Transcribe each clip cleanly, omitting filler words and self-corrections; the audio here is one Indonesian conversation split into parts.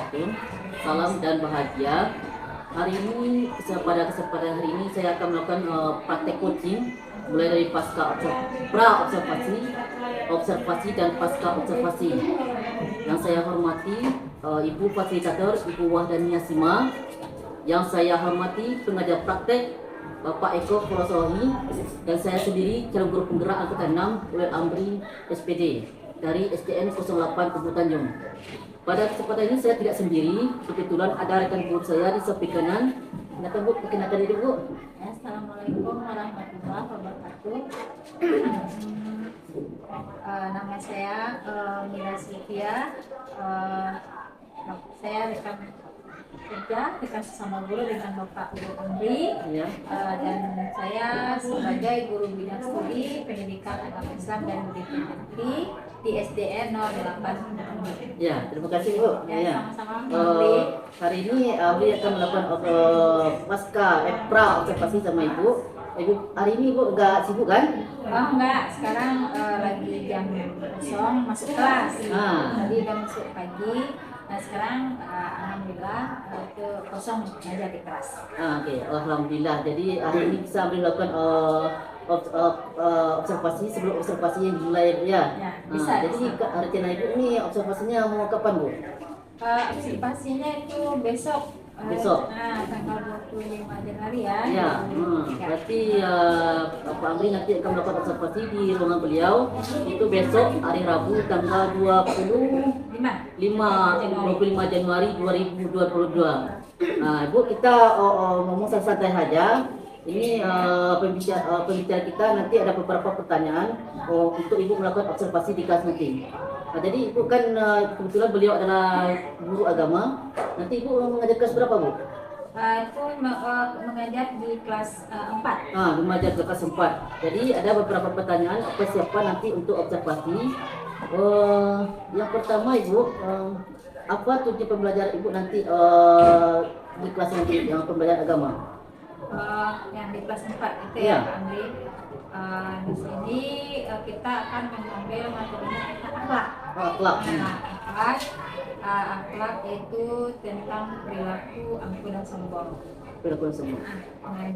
wabarakatuh. Salam dan bahagia. Hari ini pada kesempatan hari ini saya akan melakukan praktek coaching mulai dari observasi dan pasca observasi. Yang saya hormati Ibu Fasilitator Ibu Wahdania Sima. Yang saya hormati pengajar praktek Bapak Eko Kolosohi, dan saya sendiri calon guru penggerak angkatan 6 UL Amri SPD dari SDN 08 Kubu Tanjung. Pada kesempatan ini saya tidak sendiri, kebetulan ada rekan guru saya di sebelah kanan. Silakan Bu, perkenalkan diri Bu. Assalamualaikum warahmatullahi wabarakatuh. Nama saya Mira Sylvia. Saya rekan kerja sesama guru dengan Bapak Guru Amri, Ya. dan saya sebagai guru bidang studi pendidikan agama Islam dan budaya negeri di SDN 08 Amri. Ya, terima kasih Bu. Ya, sama-sama Amri. Hari ini Amri akan melakukan pasca observasi sama Ibu. Ibu, hari ini Ibu enggak sibuk kan? Oh enggak, sekarang lagi jam kosong masuk kelas. Tadi udah masuk pagi. Nah sekarang alhamdulillah ke kosong ngajar di kelas. Oke, alhamdulillah. Jadi hari ini bisa Amri melakukan observasi sebelum observasi yang dimulai ya. Ya, bisa. Jadi rencana Ibu ini observasinya mau kapan Bu? Observasinya itu besok. Besok? Tanggal 25 Januari ya. Ya, berarti Pak Amri nanti akan melakukan observasi di ruangan beliau itu besok hari Rabu tanggal 25 Januari 2022. Nah, Ibu, kita ngomong santai saja. Ini pembicara kita nanti ada beberapa pertanyaan untuk Ibu melakukan observasi di kelas nanti. Nah, jadi Ibu kan kebetulan beliau adalah guru agama. Nanti Ibu mengajar kelas berapa Bu? Itu mengajar di kelas 4. Mengajar ke kelas 4. Jadi ada beberapa pertanyaan persiapan nanti untuk observasi. Yang pertama Ibu, apa tujuan pembelajaran Ibu nanti di kelas nanti yang pembelajaran agama? Yang di kelas 4 itu Ya. ya Pak Andri. Di sini kita akan mengambil materinya tentang akhlak. Akhlak. Akhlak itu tentang perilaku angkuh dan sombong. Perilaku semua.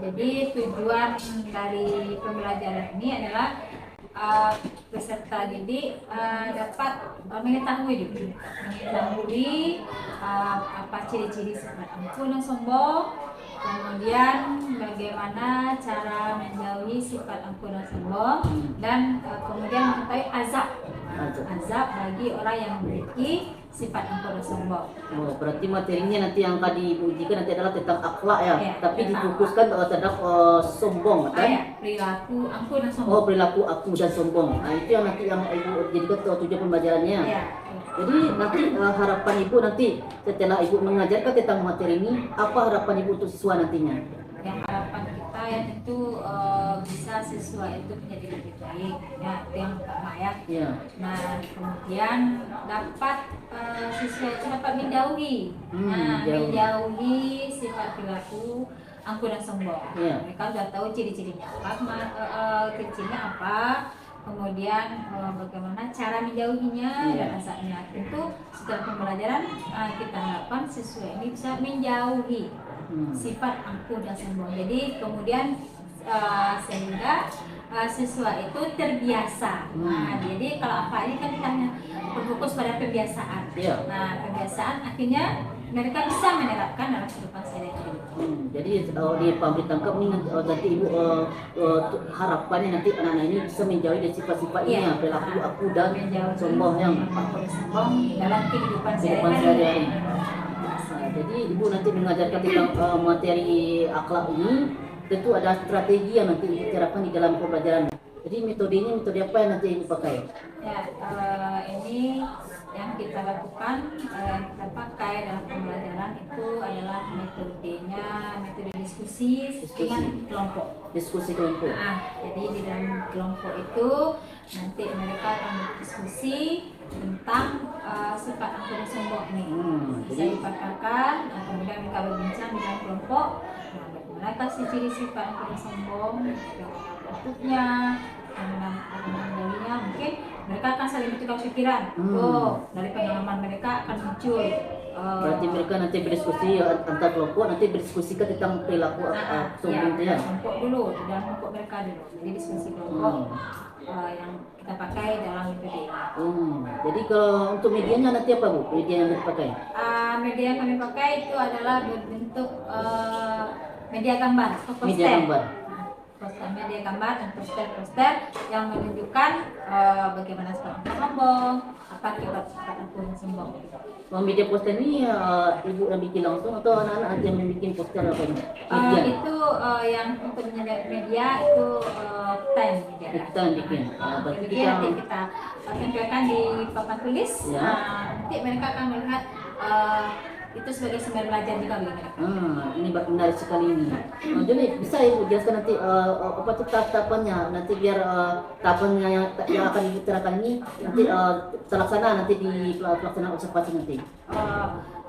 Jadi tujuan dari pembelajaran ini adalah peserta didik dapat mengetahui apa ciri-ciri sifat angkuh dan sombong. Kemudian bagaimana cara menjauhi sifat angkuh dan sombong, dan kemudian mengetahui azab bagi orang yang memiliki sifat angkuh dan sombong. Berarti materinya nanti yang akan diujikan nanti adalah tentang akhlak ya, Ya, tapi tentang difokuskan terhadap sombong kan? Perilaku angkuh dan sombong. Perilaku aku dan sombong. Nah, itu yang nanti yang Ibu jadikan tujuan pembelajarannya. Ya. Jadi nanti harapan Ibu nanti setelah Ibu mengajarkan tentang materi ini, apa harapan Ibu untuk siswa nantinya? Yang harapan kita ya tentu bisa siswa itu menjadi lebih baik ya, itu yang pertama ya. Ya. Nah kemudian siswa itu dapat menjauhi menjauhi sifat perilaku angkuh dan sombong. Ya. Mereka sudah tahu ciri-cirinya apa, kemudian bagaimana cara menjauhinya dan azabnya. Tentu setelah pembelajaran kita harapkan siswa ini bisa menjauhi sifat angkuh dan sombong. Jadi kemudian sehingga siswa itu terbiasa. Jadi kalau apa ini kan kita hanya berfokus pada pembiasaan. Nah pembiasaan akhirnya mereka bisa menerapkan dalam kehidupan sehari-hari. Jadi di pabrik tangkap ini nanti Ibu harapannya nanti anak-anak ini bisa menjauhi dari sifat-sifat ini ya, perilaku aku dan sombong yang sombong dalam kehidupan sehari-hari. sehari-hari. Jadi Ibu nanti mengajarkan tentang materi akhlak ini, tentu ada strategi yang nanti Ibu terapkan di dalam pembelajaran. Jadi metodenya metode apa yang nanti Ibu pakai? Ya, ini yang kita lakukan, yang kita pakai dalam pembelajaran itu adalah metode diskusi dengan kelompok. Diskusi kelompok. Jadi di dalam kelompok itu nanti mereka akan berdiskusi tentang sifat angkuh dan sombong ini. Bisa dipaparkan, kemudian mereka berbincang di dalam kelompok. Bagaimana ciri sifat angkuh dan sombong, bentuknya, mungkin mereka akan saling bertukar pikiran. Dari pengalaman mereka akan muncul Berarti mereka nanti berdiskusi antar kelompok, nanti berdiskusikan tentang perilaku sombong itu ya. kelompok dulu, dalam kelompok mereka dulu. Jadi diskusi kelompok yang kita pakai dalam metode ini. Jadi kalau untuk medianya nanti apa Bu? Media yang dipakai? Media yang kami pakai itu adalah berbentuk media gambar atau poster. Media gambar. Media gambar dan poster-poster yang menunjukkan bagaimana sikap sombong, apa akibat sikap aku yang sombong. Media poster ini ibu yang bikin langsung atau anak-anak yang membuat poster apa ini? Itu yang untuk media itu time media. Kita yang bikin. Berarti Jadi nanti kita tempelkan di papan tulis. Ya. Nanti mereka akan melihat itu sebagai sumber belajar juga bagi mereka. Ini menarik sekali ini. Jadi bisa Ibu jelaskan nanti apa tuh tahapannya nanti biar tahapannya yang akan diterapkan ini nanti terlaksana nanti di pelaksanaan observasi nanti.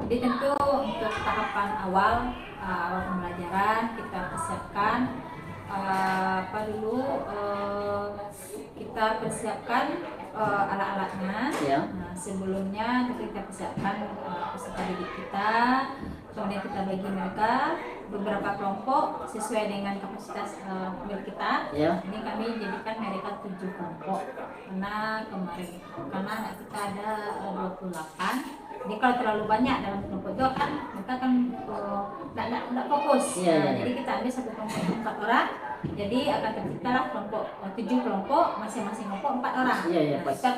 Jadi tentu untuk tahapan awal pembelajaran kita persiapkan apa dulu kita persiapkan alat-alatnya. Ya. Nah, sebelumnya kita persiapkan peserta didik kita, kemudian kita bagi mereka beberapa kelompok sesuai dengan kapasitas milik kita. Ya. Ini kami jadikan mereka 7 kelompok karena kemarin anak kita ada 28. Jadi kalau terlalu banyak dalam kelompok itu akan mereka akan tidak fokus. Ya. Jadi kita ambil satu kelompok 4 orang. Jadi akan terciptalah kelompok 7 kelompok, masing-masing kelompok 4 orang. Iya, pas. Kita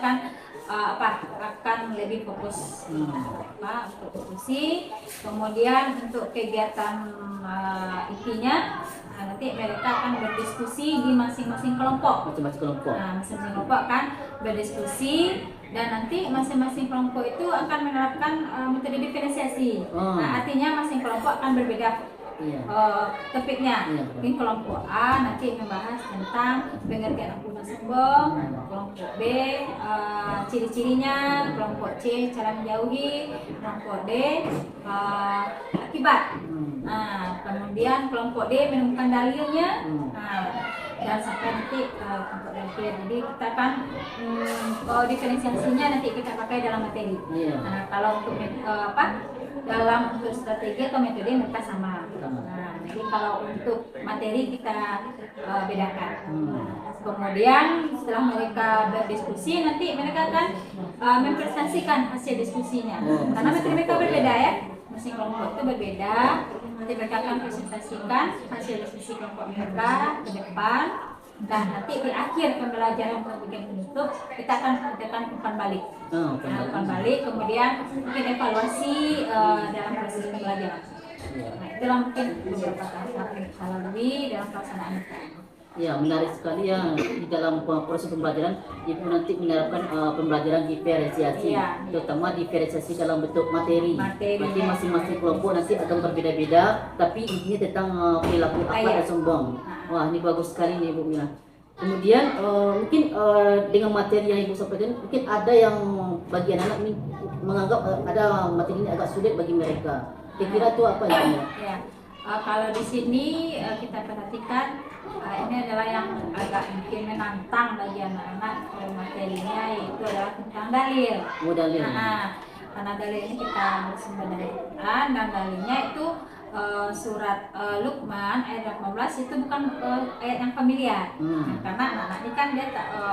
akan lebih fokus untuk diskusi. Kemudian untuk kegiatan intinya nanti mereka akan berdiskusi di masing-masing kelompok. Masing-masing kelompok. Nah, masing-masing kelompok akan berdiskusi dan nanti masing-masing kelompok itu akan menerapkan metode diferensiasi. Nah, artinya masing kelompok akan berbeda topiknya. Mungkin kelompok A nanti membahas tentang pengertian ampun sombong, kelompok B ciri-cirinya, kelompok C cara menjauhi, kelompok D akibat. Nah, kemudian kelompok D menemukan dalilnya. Dan sampai nanti kelompok dalil. Jadi kita akan diferensiasinya nanti kita pakai dalam materi. Nah, kalau untuk dalam untuk strategi atau metode mereka sama. Nah, jadi kalau untuk materi kita bedakan. Kemudian setelah mereka berdiskusi nanti mereka akan mempresentasikan hasil diskusinya. Karena materi mereka berbeda ya. Masing kelompok itu berbeda. Nanti mereka akan presentasikan hasil diskusi kelompok mereka ke depan. Dan nanti di akhir pembelajaran bagian penutup kita akan adakan umpan balik. Umpan balik, kemudian mungkin evaluasi dalam proses pembelajaran. Nah, itulah mungkin beberapa tahap yang kita lalui dalam pelaksanaan itu. Ya, menarik sekali ya di dalam proses pembelajaran Ibu nanti menerapkan pembelajaran diferensiasi, terutama diferensiasi dalam bentuk materi. Berarti masing-masing kelompok nanti akan berbeda-beda, tapi intinya tentang perilaku akhlak dan sombong. Wah, ini bagus sekali nih Ibu Mila. Kemudian mungkin dengan materi yang Ibu sampaikan, mungkin ada yang bagi anak-anak ini menganggap ada materi ini agak sulit bagi mereka. Kira-kira itu apa ya? Kalau di sini kita perhatikan ini adalah yang agak mungkin menantang bagi anak-anak materinya, yaitu adalah tentang dalil. Dalil. Karena dalil ini kita bersumber dari Quran dan dalilnya itu surat Luqman ayat 18 itu bukan ayat yang familiar. Karena anak-anak ini kan dia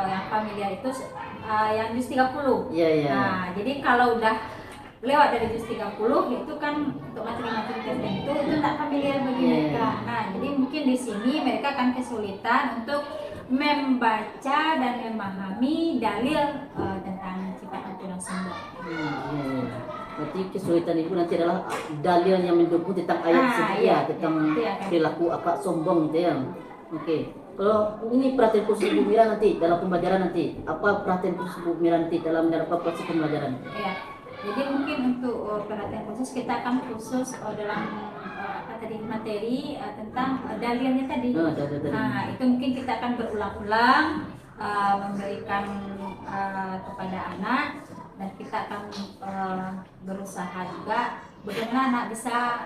yang familiar itu yang juz 30. Nah, jadi kalau udah lewat dari juz 30 itu kan untuk materi-materi tertentu itu tidak familiar bagi mereka. Nah, jadi mungkin di sini mereka akan kesulitan untuk membaca dan memahami dalil tentang sifat ampun dan sombong. Berarti kesulitan Ibu nanti adalah dalil yang mendukung tentang ayat tersebut tentang perilaku akhlak sombong gitu ya. Oke. Kalau ini perhatian khusus Ibu Mira nanti dalam pembelajaran nanti, apa perhatian khusus Ibu Mira nanti dalam menerapkan proses pembelajaran? Jadi mungkin untuk perhatian khusus kita akan khusus dalam materi tentang dalilnya tadi. Nah, itu mungkin kita akan berulang-ulang memberikan kepada anak, dan kita akan berusaha juga bagaimana anak bisa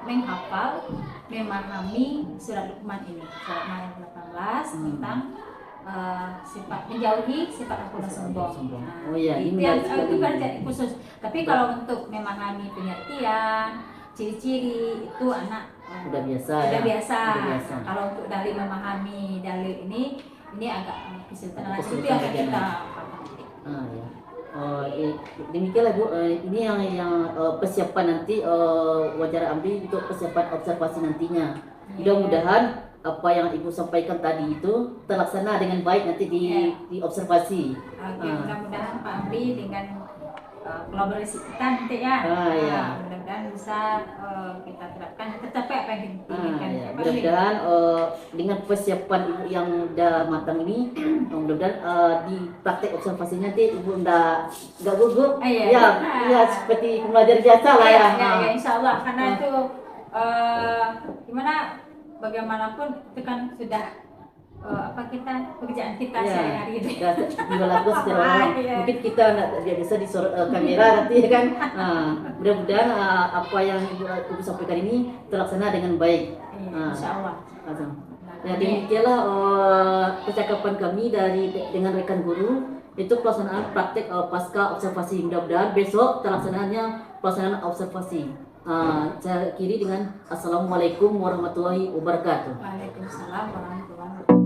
menghafal, memahami surat Luqman ini, surat ayat 18 tentang sifat menjauhi sifat aku dan sombong. Oh iya, itu ini yang menarik itu sekali. jadi khusus. Tapi kalau untuk memahami pengertian, ciri-ciri itu anak Udah biasa udah ya. biasa. Udah biasa. Kalau untuk dari memahami dalil ini agak kesulitan. Itu Kesulitan yang akan bagian kita Ya. Demikianlah Bu. Ini yang persiapan nanti wawancara ambil untuk persiapan observasi nantinya. Mudah-mudahan apa yang Ibu sampaikan tadi itu terlaksana dengan baik nanti di observasi. Oke, mudah-mudahan Pak Amri dengan kolaborasi kita nanti ya. Mudah-mudahan bisa kita terapkan tercapai apa yang kita inginkan. Mudah-mudahan dengan persiapan Ibu yang udah matang ini, mudah-mudahan di praktek observasinya nanti Ibu nggak gugup. Ya seperti pembelajar biasa lah ya. Insya Allah, karena itu gimana bagaimanapun itu kan sudah kita pekerjaan kita sehari-hari itu. Dilakukan secara orang. Mungkin kita nggak bisa di kamera nanti ya kan. Mudah-mudahan apa yang Ibu sampaikan ini terlaksana dengan baik. Insya Allah. Ya, demikianlah percakapan kami dengan rekan guru itu pelaksanaan praktek pasca observasi. Mudah-mudahan besok terlaksananya pelaksanaan observasi. Saya akhiri dengan Assalamualaikum warahmatullahi wabarakatuh. Waalaikumsalam warahmatullahi wabarakatuh.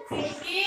Materi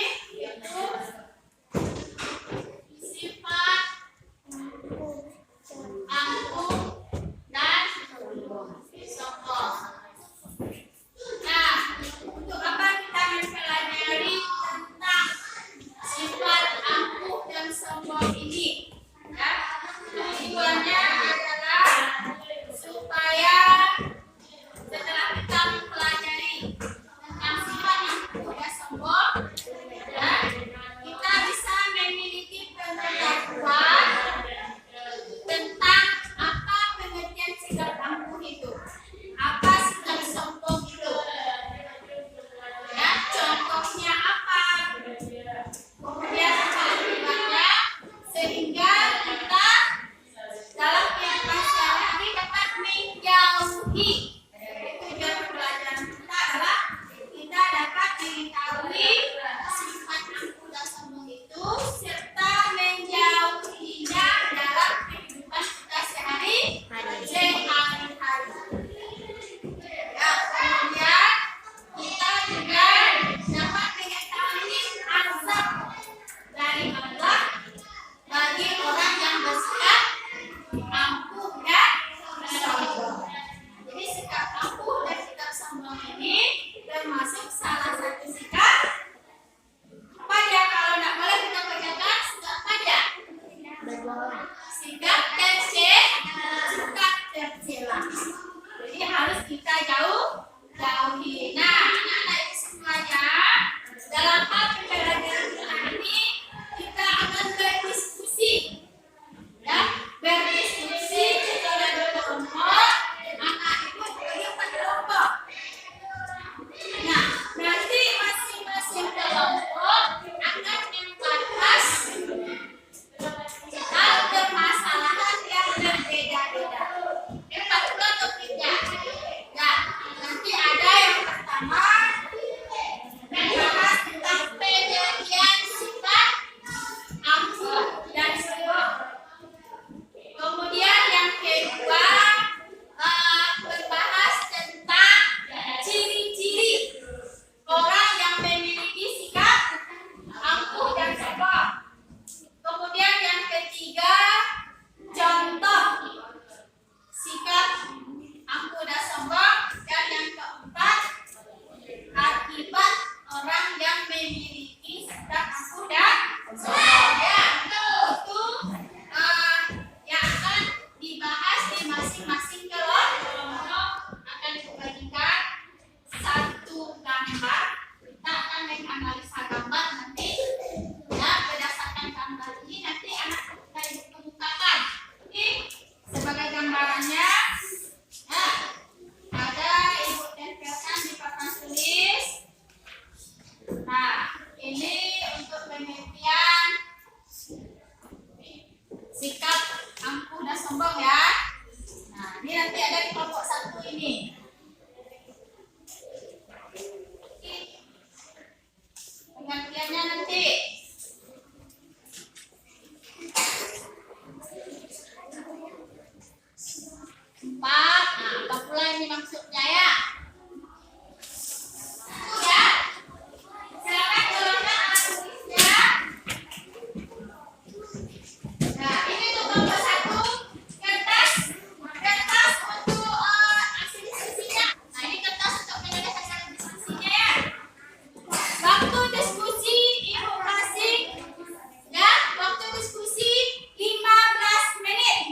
yang memiliki sikap angkuh dan sombong. Ya, itu yang akan dibahas di masing-masing kelompok. Akan dibagikan satu gambar. Kita akan menganalisa gambar nanti. Ya, berdasarkan gambar ini nanti anak kita kemukakan. Oke, sebagai gambarannya, ya, ada ibu tempelkan di papan tulis. Nah, ini untuk pengertian sikap angkuh dan sombong ya. Nah, ini nanti ada di kelompok satu ini. Pengertiannya nanti. Empat. Nah, apa pula ini maksudnya ya? Ya. Silakan keluarkan alat tulisnya. Nah, ini untuk kelompok satu kertas untuk hasil diskusinya. Nah, ini kertas untuk menyelesaikan diskusinya ya. Waktu diskusi Ibu kasih ya, waktu diskusi 15 menit.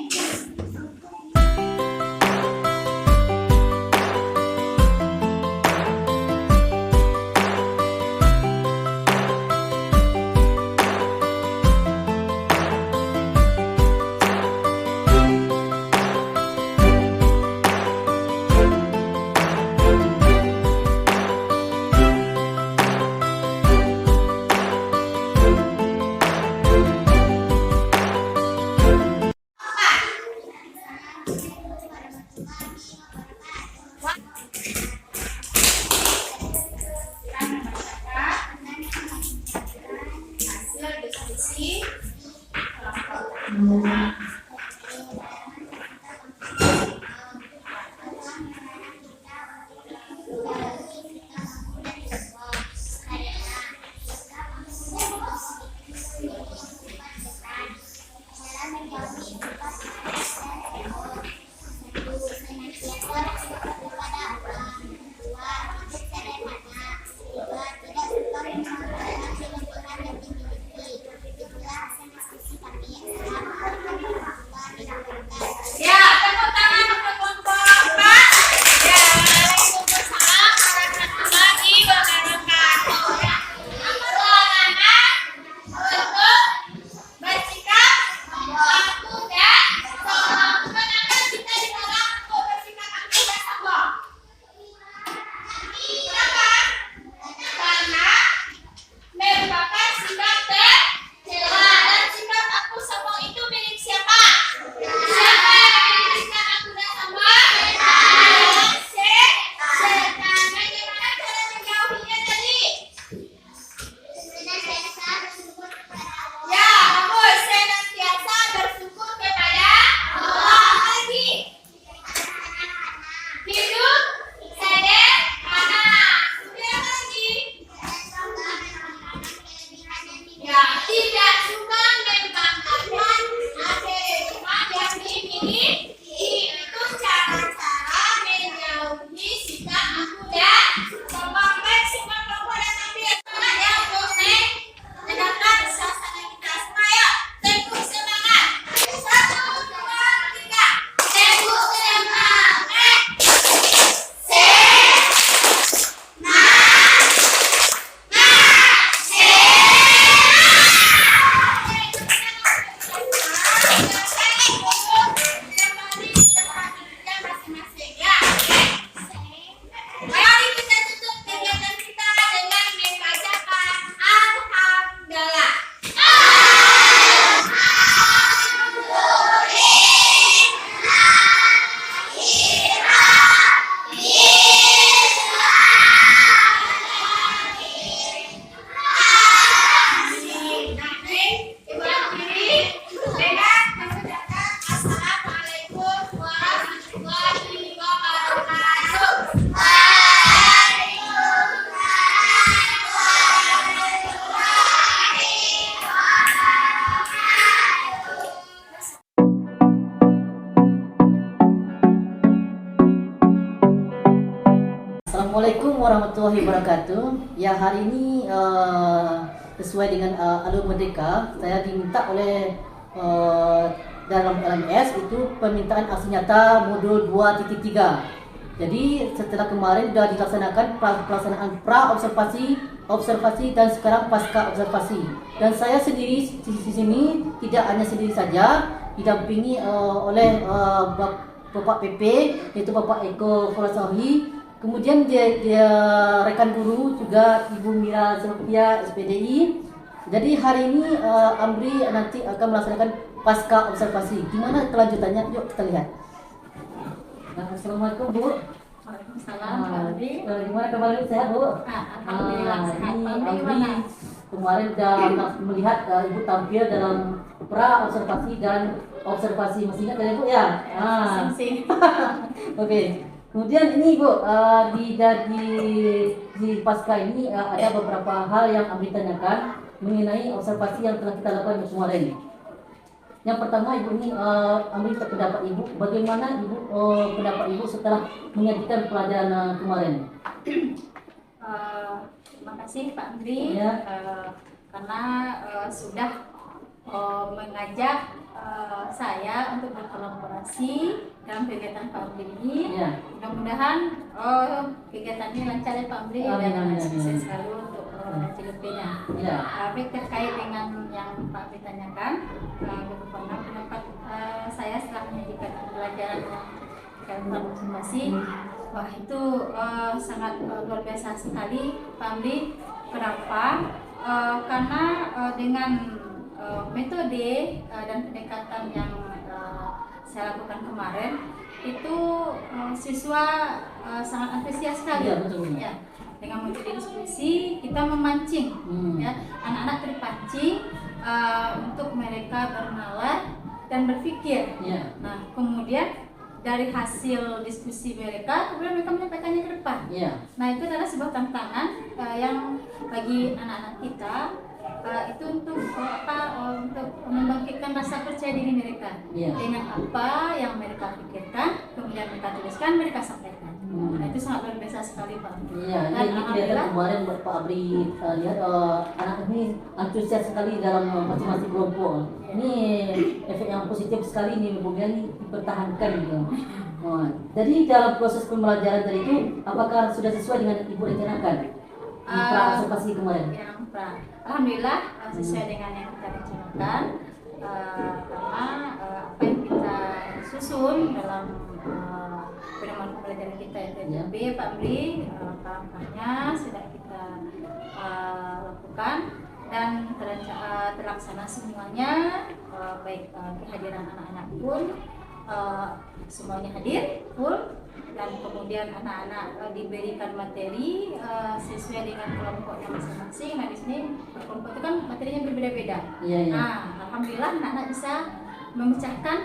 Hasil diskusi warahmatullahi wabarakatuh. Ya, hari ini sesuai dengan alur merdeka, saya diminta oleh dalam LMS itu permintaan aksi nyata modul 2.3. Jadi setelah kemarin sudah dilaksanakan pelaksanaan pra observasi dan sekarang pasca observasi. Dan saya sendiri di sini tidak hanya sendiri saja, didampingi oleh Bapak PP, yaitu Bapak Eko Folasawi. Kemudian dia rekan guru juga Ibu Mira Sofia SPDI. Jadi hari ini AMRI nanti akan melaksanakan pasca observasi. Gimana kelanjutannya? Yuk kita lihat. Assalamualaikum Bu. Waalaikumsalam, Pak Andri. Gimana kabarnya, sehat Bu? Alhamdulillah sehat. Ini Pak Andri AMRI gimana? kemarin sudah melihat Ibu tampil dalam pra observasi dan observasi, masih ingat ya Bu ya? Sing-sing. Oke. Kemudian ini Bu, di pasca ini ada beberapa hal yang AMRI tanyakan mengenai observasi yang telah kita lakukan kemarin. Yang pertama Ibu ini AMRI pendapat Ibu, bagaimana Ibu pendapat Ibu setelah menyajikan pelajaran kemarin? Terima kasih Pak Andri Ya. karena sudah mengajak saya untuk berkolaborasi dalam kegiatan Pak Andri ini. Ya. Mudah-mudahan kegiatannya lancar ya Pak Andri Amin, dan amin, sukses amin. selalu untuk CLP-nya. Ya. Tapi terkait dengan yang Pak Andri tanyakan, bagaimana pendapat saya setelah menyajikan pelajaran yang observasi, wah itu sangat luar biasa sekali Pak Andri. Kenapa? Karena dengan metode dan pendekatan yang saya lakukan kemarin itu siswa sangat antusias sekali. Iya, betul. Ya, dengan metode diskusi kita memancing, ya, anak-anak terpancing untuk mereka bernalar dan berpikir. Ya. Nah, kemudian dari hasil diskusi mereka, kemudian mereka menyampaikannya ke depan. Ya. Nah, itu adalah sebuah tantangan yang bagi anak-anak kita itu untuk untuk membangkitkan rasa percaya diri mereka. Ya. Dengan apa yang mereka pikirkan, kemudian mereka tuliskan, mereka sampaikan. Nah, itu sangat luar biasa sekali Pak. Iya, Dan ini kelihatan kemarin Pak AMRI lihat anak ini antusias sekali dalam masing-masing kelompok. Ini efek yang positif sekali nih, kemudian dipertahankan gitu. Jadi dalam proses pembelajaran tadi itu, apakah sudah sesuai dengan Ibu rencanakan di pra observasi kemarin? Alhamdulillah sesuai dengan yang kita rencanakan, karena apa yang kita susun dalam pedoman pembelajaran kita itu Ya. Pak Amri, langkah-langkahnya sudah kita lakukan dan terlaksana semuanya, baik kehadiran anak-anak pun semuanya hadir full, dan kemudian anak-anak diberikan materi sesuai dengan kelompoknya masing-masing. Nah, di sini kelompok itu kan materinya berbeda-beda. Iya, iya. Nah, alhamdulillah anak-anak bisa memecahkan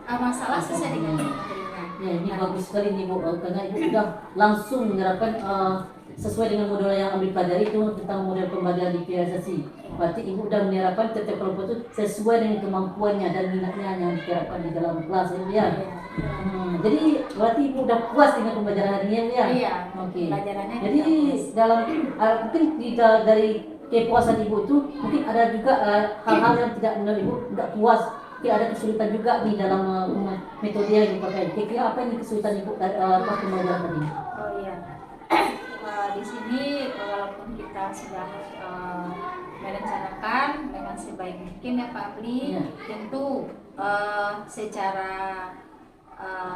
masalah sesuai dengan materinya. Ya, ini bagus sekali nih Bu, karena Ibu sudah langsung menerapkan sesuai dengan modul yang AMRI pelajari itu tentang model pembelajaran diferensiasi. Berarti Ibu sudah menerapkan setiap kelompok itu sesuai dengan kemampuannya dan minatnya yang diterapkan di dalam kelas ya. Jadi berarti Ibu sudah puas dengan pembelajaran hari ini ya? Iya. Oke. Pelajarannya Jadi kita puas. dalam mungkin dari kepuasan Ibu itu mungkin ada juga hal-hal yang tidak benar Ibu tidak puas. Mungkin ada kesulitan juga di dalam metode yang dipakai. Kira-kira apa ini kesulitan Ibu pas pembelajaran tadi? Oh iya. Di sini walaupun kita sudah merencanakan dengan sebaik mungkin ya Pak Apli, Iya. tentu secara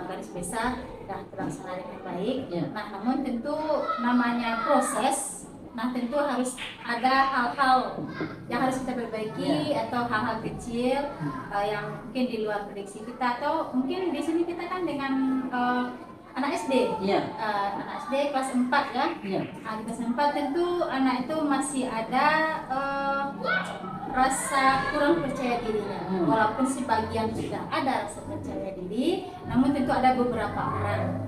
garis besar sudah terlaksana dengan baik. Iya. Nah, namun tentu namanya proses, nah tentu harus ada hal-hal yang harus kita perbaiki atau hal-hal kecil yang mungkin di luar prediksi kita, atau mungkin di sini kita kan dengan anak SD. Iya. Anak SD kelas 4 ya. Iya. Di kelas 4 tentu anak itu masih ada rasa kurang percaya dirinya. Walaupun sebagian sudah ada rasa percaya diri, namun tentu ada beberapa orang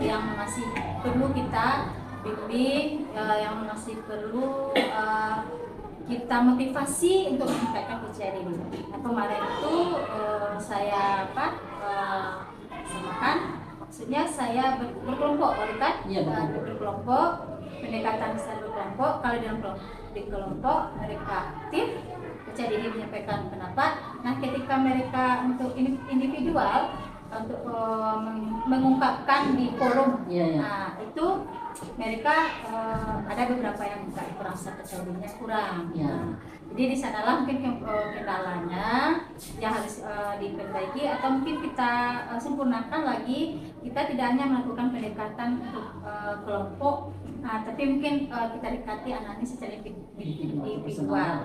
yang masih perlu kita bimbing, yang masih perlu kita motivasi untuk meningkatkan percaya diri. Nah, kemarin itu saya samakan Maksudnya saya berkelompok, kan? Iya, betul. Berkelompok, pendekatan secara berkelompok. Kalau di kelompok mereka aktif, percaya diri menyampaikan pendapat. Nah, ketika mereka untuk individual untuk mengungkapkan di forum, nah itu mereka ada beberapa yang kurang percaya dirinya kurang. Nah, jadi di sanalah mungkin kendalanya yang harus diperbaiki atau mungkin kita sempurnakan lagi. Kita tidak hanya melakukan pendekatan untuk kelompok, tapi mungkin kita dekati anak ini secara individual.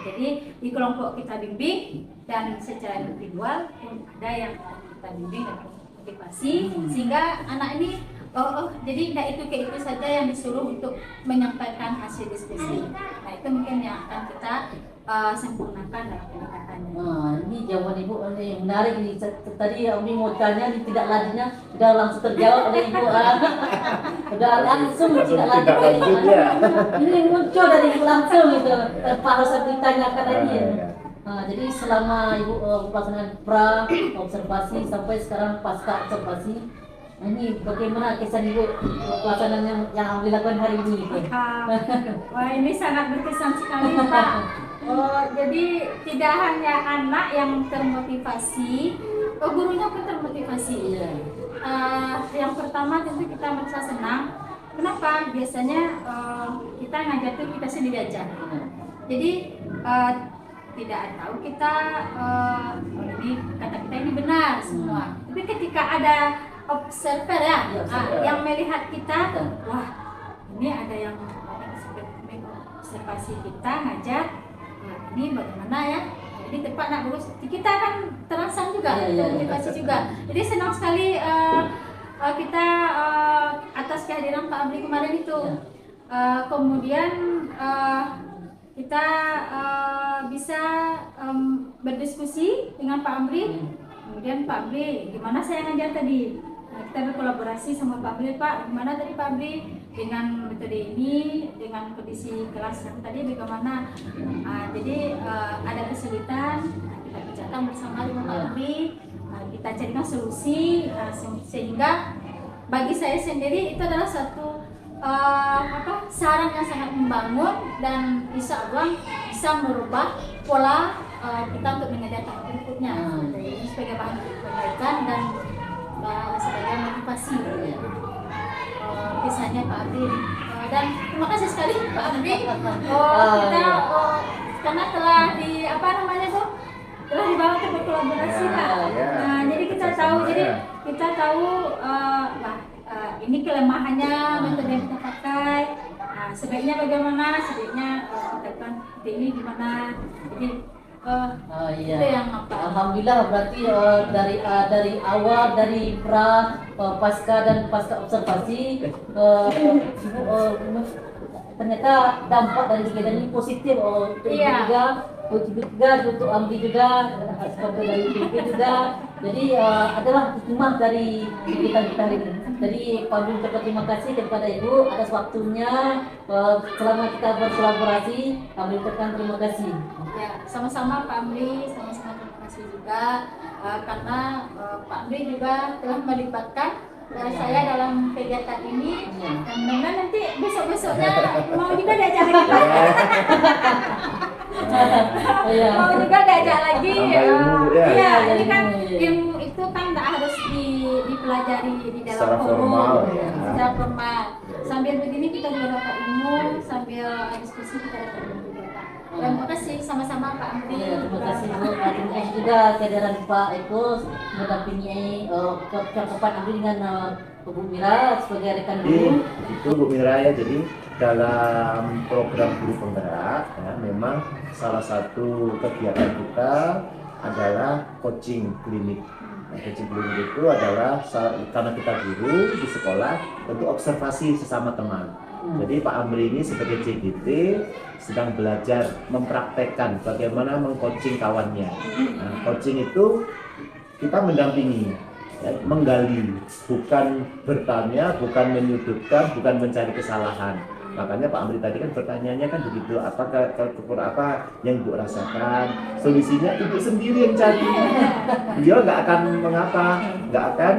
Jadi di kelompok kita bimbing dan secara individual pun ada yang kita bimbing dan motivasi sehingga anak ini jadi tidak itu kayak itu saja yang disuruh untuk menyampaikan hasil diskusi. Nah itu mungkin yang akan kita sempurnakan dalam pendekatannya. Ini jawaban Ibu ini menarik ini. Tadi Umi mau tanya, ini tidak lanjutnya sudah langsung terjawab oleh Ibu. Sudah langsung tidak lanjut. Ini muncul dari Ibu langsung itu. Tanpa harus ditanyakan lagi. Jadi selama Ibu pelaksanaan pra observasi sampai sekarang pasca observasi, ini bagaimana kesan Ibu pelaksanaan yang dilakukan hari ini? Wah ini sangat berkesan sekali Pak. Jadi tidak hanya anak yang termotivasi, gurunya pun termotivasi. Yang pertama tentu kita merasa senang. Kenapa? Biasanya kita ngajar tuh kita sendiri aja. Jadi tidak tahu kita ini kata kita ini benar semua. Tapi ketika ada observer yang melihat kita, wah ini ada yang observasi kita ngajar. Ini bagaimana ya? Ini tepat nak bagus. Kita kan terangsang juga, motivasi juga. Jadi senang sekali kita atas kehadiran Pak Amri kemarin itu. Kemudian kita bisa berdiskusi dengan Pak Amri. Kemudian Pak Amri, gimana saya ngajar tadi? Kita berkolaborasi sama Pak Amri, Pak, gimana tadi Pak Amri dengan metode ini, dengan kondisi kelas yang tadi bagaimana? Jadi ada kesulitan, kita bicarakan bersama dengan Pak Amri, kita carikan solusi, sehingga bagi saya sendiri itu adalah satu saran yang sangat membangun dan insya Allah bisa merubah pola kita untuk mengajar tahap berikutnya. Ini sebagai bahan perbaikan dan sebagai motivasi kisahnya Pak Amri. Dan terima kasih sekali Pak Amri. Kita karena telah telah dibawa ke berkolaborasi Pak. Jadi kita tahu ini kelemahannya metode yang kita pakai. Sebaiknya bagaimana? Sebaiknya kita kan ini gimana? Jadi itu yang Alhamdulillah berarti dari awal dari pra pasca dan pasca observasi ternyata dampak dari kegiatan ini positif untuk Ibu juga untuk Amri juga seperti dari PP juga. Jadi adalah hikmah dari kegiatan kita hari ini. Jadi Pak Amri terima kasih kepada Ibu atas waktunya selama kita berkolaborasi. Kami ucapkan terima kasih. Ya, sama-sama Pak Amri, sama-sama terima kasih juga karena Pak Amri juga telah melibatkan saya dalam kegiatan ini. Dan memang nanti besok-besoknya mau juga diajak lagi Pak. Mau juga diajak lagi. Ini kan ilmu itu kan nggak harus dipelajari di dalam forum secara formal. Sambil begini kita juga dapat ilmu, sambil diskusi kita dapat ilmu juga. Terima kasih sama-sama Pak Amri. Terima kasih Bu. Terima juga kehadiran Pak Eko mendampingi percakapan Amri dengan Bu Mira sebagai rekan guru. Itu Bu Mira ya. Jadi dalam program guru penggerak memang salah satu kegiatan kita adalah coaching klinik. Coaching klinik itu adalah karena kita guru di sekolah tentu observasi sesama teman. Jadi Pak Amri ini sebagai CGT sedang belajar mempraktekkan bagaimana mengcoaching kawannya. Coaching itu kita mendampingi, menggali, bukan bertanya, bukan menyudutkan, bukan mencari kesalahan. Makanya Pak Amri tadi kan pertanyaannya kan begitu, apa yang Ibu rasakan, solusinya Ibu sendiri yang cari. Beliau nggak akan mengapa, nggak akan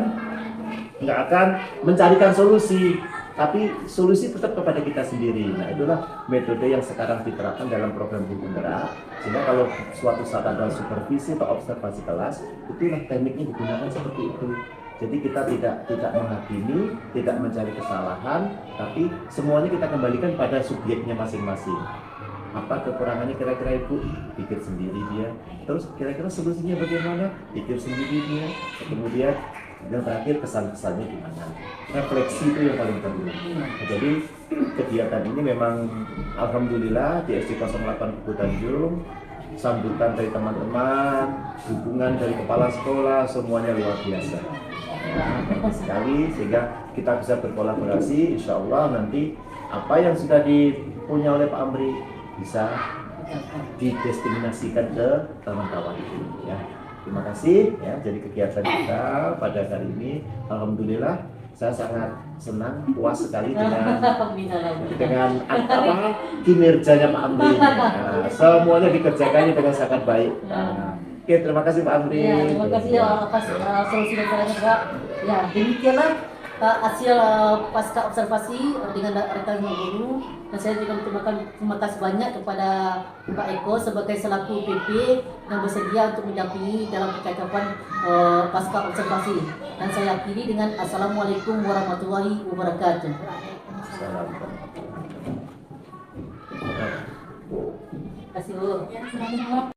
nggak akan mencarikan solusi, tapi solusi tetap kepada kita sendiri. Nah, itulah metode yang sekarang diterapkan dalam program guru penggerak, sehingga kalau suatu saat ada supervisi atau observasi kelas, itulah tekniknya digunakan seperti itu. Jadi kita tidak menghakimi, tidak mencari kesalahan, tapi semuanya kita kembalikan pada subjeknya masing-masing. Apa kekurangannya kira-kira ibu, pikir sendiri dia. Terus kira-kira solusinya bagaimana, pikir sendiri dia. Kemudian yang terakhir kesan-kesannya gimana, refleksi itu yang paling penting. Jadi kegiatan ini memang alhamdulillah di SD 08 Kubu Tanjung, sambutan dari teman-teman, dukungan dari kepala sekolah, semuanya luar biasa. Bagus sekali, sehingga kita bisa berkolaborasi. Insya Allah nanti apa yang sudah dipunya oleh Pak Amri bisa didestinasikan ke kawan-kawan itu ya. Terima kasih ya. Jadi kegiatan kita pada hari ini alhamdulillah saya sangat senang, puas sekali dengan apa kinerjanya Pak Amri. Nah, semuanya dikerjakannya dengan sangat baik. Nah, oke, terima kasih Pak Amri. Ya, terima kasih atas solusi dan sarannya Pak. Ya, demikianlah hasil pasca observasi dengan rekan guru, dan saya juga terima kasih banyak kepada Pak Eko sebagai selaku PP yang bersedia untuk mendampingi dalam percakapan pasca observasi. Dan saya akhiri dengan Assalamualaikum warahmatullahi wabarakatuh. Terima kasih Bu.